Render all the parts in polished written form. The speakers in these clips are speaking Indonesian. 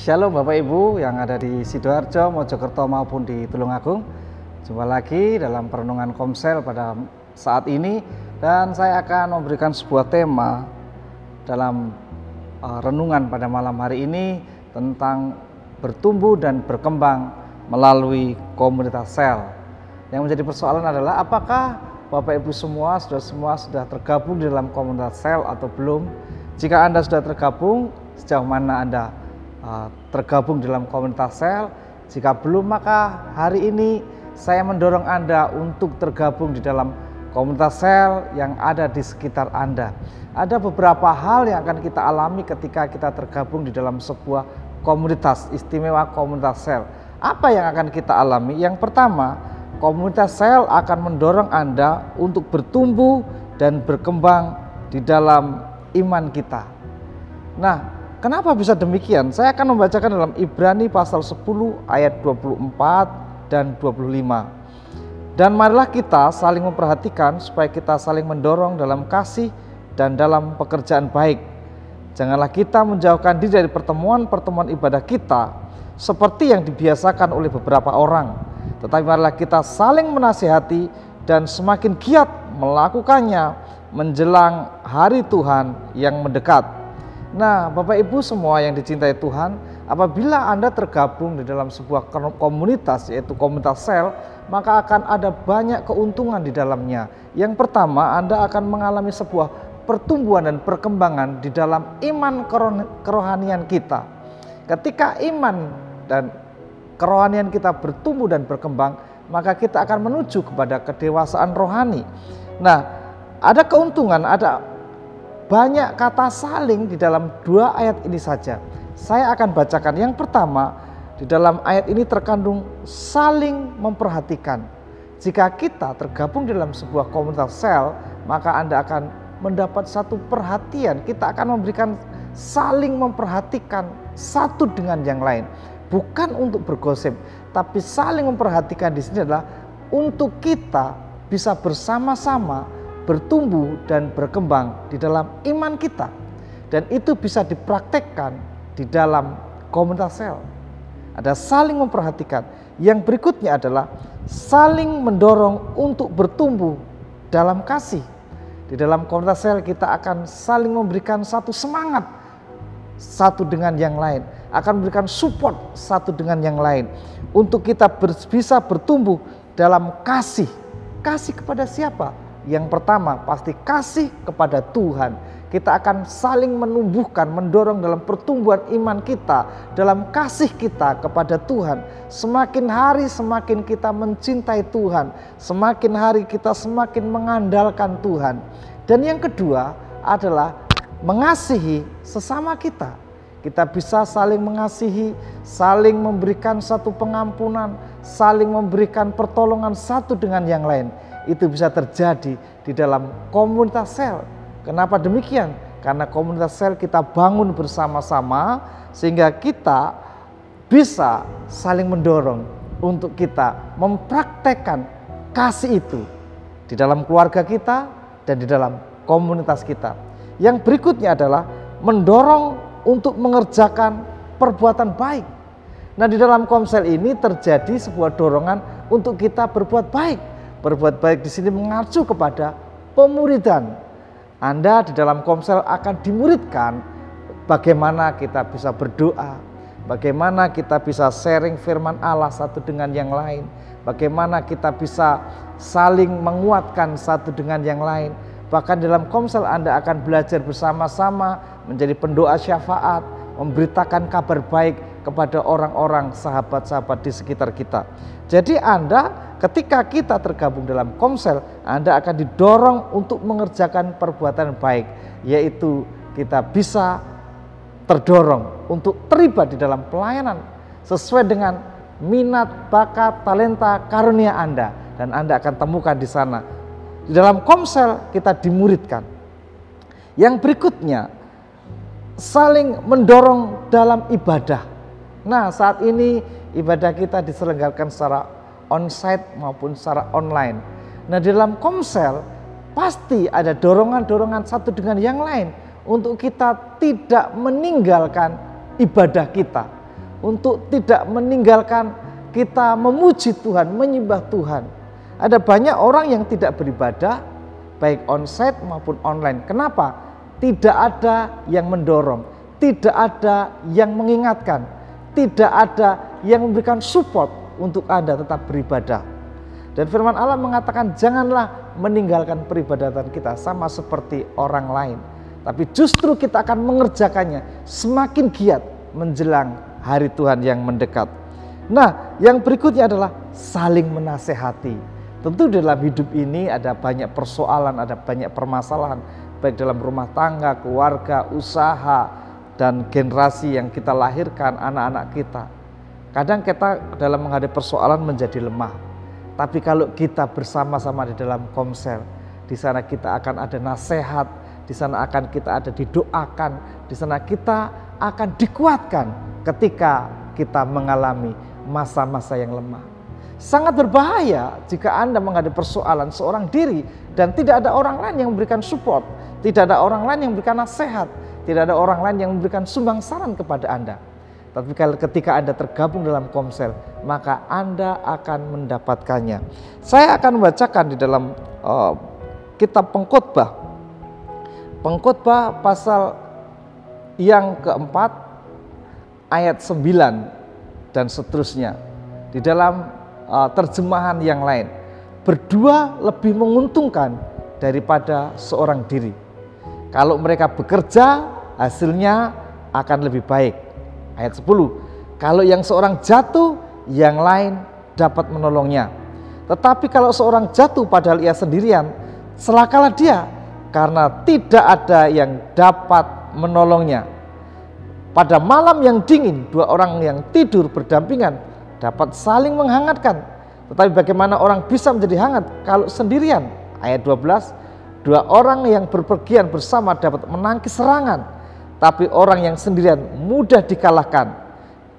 Shalom Bapak Ibu yang ada di Sidoarjo, Mojokerto maupun di Tulungagung. Jumpa lagi dalam perenungan Komsel pada saat ini, dan saya akan memberikan sebuah tema dalam renungan pada malam hari ini tentang bertumbuh dan berkembang melalui komunitas sel. Yang menjadi persoalan adalah apakah Bapak Ibu semua sudah tergabung di dalam komunitas sel atau belum? Jika Anda sudah tergabung, sejauh mana Anda tergabung dalam komunitas sel? Jika belum, maka hari ini saya mendorong Anda untuk tergabung di dalam komunitas sel yang ada di sekitar Anda. Ada beberapa hal yang akan kita alami ketika kita tergabung di dalam sebuah komunitas, istimewa komunitas sel. Apa yang akan kita alami? Yang pertama, komunitas sel akan mendorong Anda untuk bertumbuh dan berkembang di dalam iman kita. Nah, kenapa bisa demikian? Saya akan membacakan dalam Ibrani pasal 10 ayat 24 dan 25. Dan marilah kita saling memperhatikan supaya kita saling mendorong dalam kasih dan dalam pekerjaan baik. Janganlah kita menjauhkan diri dari pertemuan-pertemuan ibadah kita seperti yang dibiasakan oleh beberapa orang. Tetapi marilah kita saling menasihati dan semakin giat melakukannya menjelang hari Tuhan yang mendekat. Nah, Bapak Ibu semua yang dicintai Tuhan, apabila Anda tergabung di dalam sebuah komunitas, yaitu komunitas sel, maka akan ada banyak keuntungan di dalamnya. Yang pertama, Anda akan mengalami sebuah pertumbuhan dan perkembangan di dalam iman kerohanian kita. Ketika iman dan kerohanian kita bertumbuh dan berkembang, maka kita akan menuju kepada kedewasaan rohani. Nah, ada keuntungan, ada banyak kata saling di dalam dua ayat ini saja. Saya akan bacakan. Yang pertama, di dalam ayat ini terkandung saling memperhatikan. Jika kita tergabung dalam sebuah komunitas sel, maka Anda akan mendapat satu perhatian. Kita akan memberikan saling memperhatikan satu dengan yang lain. Bukan untuk bergosip, tapi saling memperhatikan di sini adalah untuk kita bisa bersama-sama bertumbuh dan berkembang di dalam iman kita, dan itu bisa dipraktekkan di dalam komunitas sel. Ada saling memperhatikan. Yang berikutnya adalah saling mendorong untuk bertumbuh dalam kasih. Di dalam komunitas sel kita akan saling memberikan satu semangat satu dengan yang lain, akan memberikan support satu dengan yang lain untuk kita bisa bertumbuh dalam kasih. Kasih kepada siapa? Yang pertama pasti kasih kepada Tuhan. Kita akan saling menumbuhkan, mendorong dalam pertumbuhan iman kita, dalam kasih kita kepada Tuhan. Semakin hari semakin kita mencintai Tuhan, semakin hari kita semakin mengandalkan Tuhan. Dan yang kedua adalah mengasihi sesama kita. Kita bisa saling mengasihi, saling memberikan satu pengampunan, saling memberikan pertolongan satu dengan yang lain. Itu bisa terjadi di dalam komunitas sel. Kenapa demikian? Karena komunitas sel kita bangun bersama-sama sehingga kita bisa saling mendorong untuk kita mempraktekkan kasih itu di dalam keluarga kita dan di dalam komunitas kita. Yang berikutnya adalah mendorong untuk mengerjakan perbuatan baik. Nah, di dalam Komsel ini terjadi sebuah dorongan untuk kita berbuat baik. Berbuat baik di sini mengacu kepada pemuridan. Anda di dalam Komsel akan dimuridkan bagaimana kita bisa berdoa, bagaimana kita bisa sharing firman Allah satu dengan yang lain, bagaimana kita bisa saling menguatkan satu dengan yang lain. Bahkan dalam Komsel Anda akan belajar bersama-sama menjadi pendoa syafaat, memberitakan kabar baik kepada orang-orang, sahabat-sahabat di sekitar kita. Jadi Anda ketika kita tergabung dalam Komsel, Anda akan didorong untuk mengerjakan perbuatan baik, yaitu kita bisa terdorong untuk terlibat di dalam pelayanan sesuai dengan minat, bakat, talenta, karunia Anda, dan Anda akan temukan di sana. Di dalam Komsel kita dimuridkan. Yang berikutnya, saling mendorong dalam ibadah. Nah, saat ini ibadah kita diselenggarakan secara onsite maupun secara online. Nah, di dalam Komsel pasti ada dorongan-dorongan satu dengan yang lain untuk kita tidak meninggalkan ibadah kita. untuk tidak meninggalkan kita memuji Tuhan, menyembah Tuhan. Ada banyak orang yang tidak beribadah, baik onsite maupun online. Kenapa? Tidak ada yang mendorong, tidak ada yang mengingatkan, tidak ada yang memberikan support untuk Anda tetap beribadah. Dan firman Allah mengatakan janganlah meninggalkan peribadatan kita sama seperti orang lain, tapi justru kita akan mengerjakannya semakin giat menjelang hari Tuhan yang mendekat. Nah, yang berikutnya adalah saling menasehati. Tentu dalam hidup ini ada banyak persoalan, ada banyak permasalahan, baik dalam rumah tangga, keluarga, usaha, dan generasi yang kita lahirkan, anak-anak kita. Kadang kita dalam menghadapi persoalan menjadi lemah. Tapi kalau kita bersama-sama di dalam komsel, di sana kita akan ada nasihat, di sana akan kita ada didoakan, di sana kita akan dikuatkan ketika kita mengalami masa-masa yang lemah. Sangat berbahaya jika Anda menghadapi persoalan seorang diri dan tidak ada orang lain yang memberikan support, tidak ada orang lain yang memberikan nasihat, tidak ada orang lain yang memberikan sumbang saran kepada Anda. Tapi ketika Anda tergabung dalam komsel, maka Anda akan mendapatkannya. Saya akan membacakan di dalam kitab Pengkhotbah. Pengkhotbah pasal yang keempat, ayat 9 dan seterusnya. Di dalam terjemahan yang lain, berdua lebih menguntungkan daripada seorang diri. Kalau mereka bekerja, hasilnya akan lebih baik. Ayat 10, kalau yang seorang jatuh, yang lain dapat menolongnya. Tetapi kalau seorang jatuh padahal ia sendirian, celakalah dia, karena tidak ada yang dapat menolongnya. Pada malam yang dingin, dua orang yang tidur berdampingan dapat saling menghangatkan. Tetapi bagaimana orang bisa menjadi hangat kalau sendirian? Ayat 12, dua orang yang berpergian bersama dapat menangkis serangan, tapi orang yang sendirian mudah dikalahkan.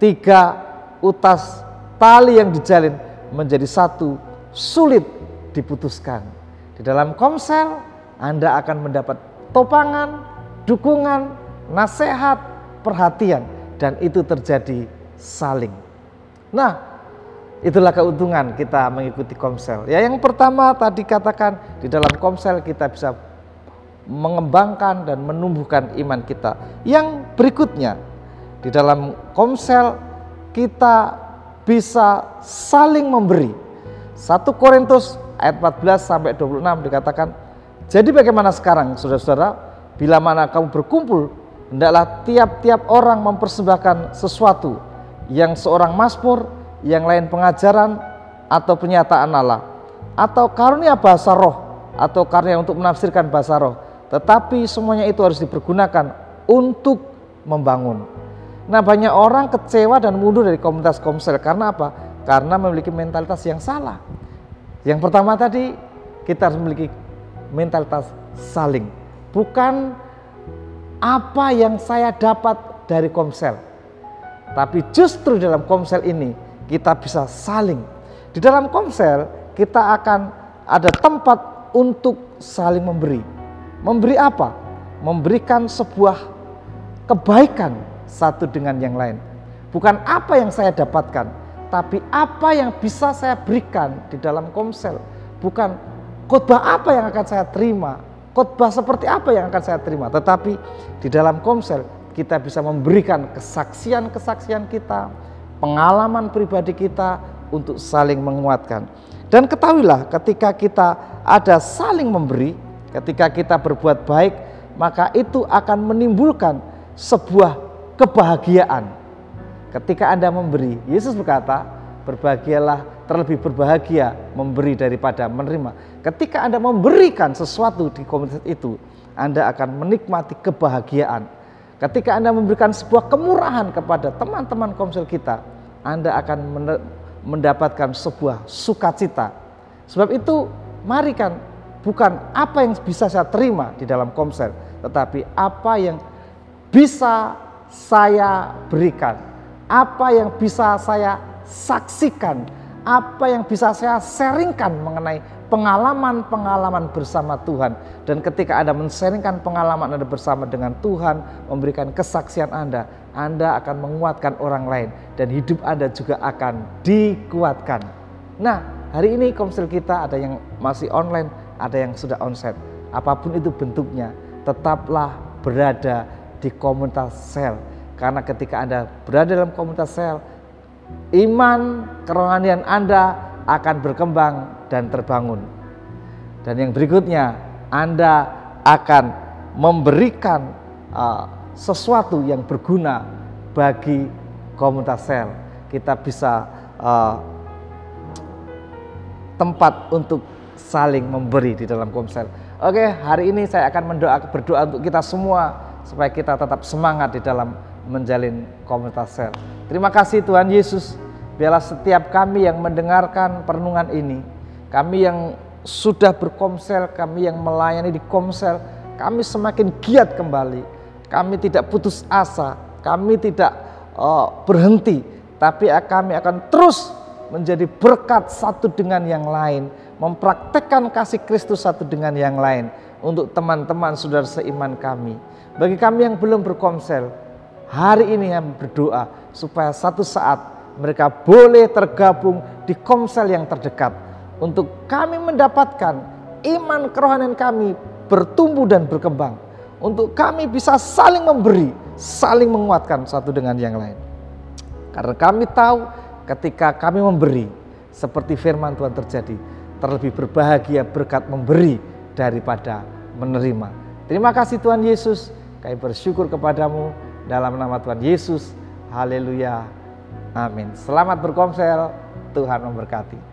Tiga utas tali yang dijalin menjadi satu, sulit diputuskan. Di dalam komsel, Anda akan mendapat topangan, dukungan, nasihat, perhatian, dan itu terjadi saling. Nah, itulah keuntungan kita mengikuti komsel. Ya, yang pertama tadi katakan, di dalam komsel kita bisa mengembangkan dan menumbuhkan iman kita. Yang berikutnya, di dalam komsel kita bisa saling memberi. 1 Korintus ayat 14 sampai 26 dikatakan, jadi bagaimana sekarang saudara-saudara, bila mana kamu berkumpul, hendaklah tiap-tiap orang mempersembahkan sesuatu, yang seorang mazmur, yang lain pengajaran atau penyataan Allah, atau karunia bahasa roh, atau karunia untuk menafsirkan bahasa roh. Tetapi semuanya itu harus dipergunakan untuk membangun. Nah, banyak orang kecewa dan mundur dari komunitas komsel. Karena apa? Karena memiliki mentalitas yang salah. Yang pertama tadi, kita harus memiliki mentalitas saling. Bukan apa yang saya dapat dari komsel, tapi justru dalam komsel ini kita bisa saling. Di dalam komsel kita akan ada tempat untuk saling memberi. Memberi apa? Memberikan sebuah kebaikan satu dengan yang lain. Bukan apa yang saya dapatkan, tapi apa yang bisa saya berikan di dalam komsel. Bukan khotbah apa yang akan saya terima, khotbah seperti apa yang akan saya terima, tetapi di dalam komsel kita bisa memberikan kesaksian-kesaksian kita, pengalaman pribadi kita untuk saling menguatkan. Dan ketahuilah, ketika kita ada saling memberi, ketika kita berbuat baik, maka itu akan menimbulkan sebuah kebahagiaan. Ketika Anda memberi, Yesus berkata, berbahagialah, terlebih berbahagia memberi daripada menerima. Ketika Anda memberikan sesuatu di komunitas itu, Anda akan menikmati kebahagiaan. Ketika Anda memberikan sebuah kemurahan kepada teman-teman komsel kita, Anda akan mendapatkan sebuah sukacita. Sebab itu, mari kan, bukan apa yang bisa saya terima di dalam komsel, tetapi apa yang bisa saya berikan, apa yang bisa saya saksikan, apa yang bisa saya sharingkan mengenai pengalaman-pengalaman bersama Tuhan. Dan ketika Anda men-sharingkan pengalaman Anda bersama dengan Tuhan, memberikan kesaksian Anda akan menguatkan orang lain dan hidup Anda juga akan dikuatkan. Nah, hari ini komsel kita ada yang masih online, ada yang sudah onsite. Apapun itu bentuknya, tetaplah berada di komunitas sel. Karena ketika Anda berada dalam komunitas sel, iman kerohanian Anda akan berkembang dan terbangun. Dan yang berikutnya, Anda akan memberikan sesuatu yang berguna bagi komunitas sel. Kita bisa tempat untuk saling memberi di dalam komsel. Oke, hari ini saya akan berdoa untuk kita semua supaya kita tetap semangat di dalam menjalin komunitas sel. Terima kasih Tuhan Yesus. Biarlah setiap kami yang mendengarkan perenungan ini, kami yang sudah berkomsel, kami yang melayani di komsel, kami semakin giat kembali. Kami tidak putus asa, kami tidak berhenti, tapi kami akan terus menjadi berkat satu dengan yang lain, mempraktekkan kasih Kristus satu dengan yang lain untuk teman-teman saudara seiman kami. Bagi kami yang belum berkomsel, hari ini kami berdoa supaya satu saat mereka boleh tergabung di komsel yang terdekat untuk kami mendapatkan iman kerohanian kami bertumbuh dan berkembang, untuk kami bisa saling memberi, saling menguatkan satu dengan yang lain. Karena kami tahu ketika kami memberi, seperti firman Tuhan terjadi, terlebih berbahagia berkat memberi daripada menerima. Terima kasih Tuhan Yesus, kami bersyukur kepadamu dalam nama Tuhan Yesus. Haleluya. Amin. Selamat berkomsel, Tuhan memberkati.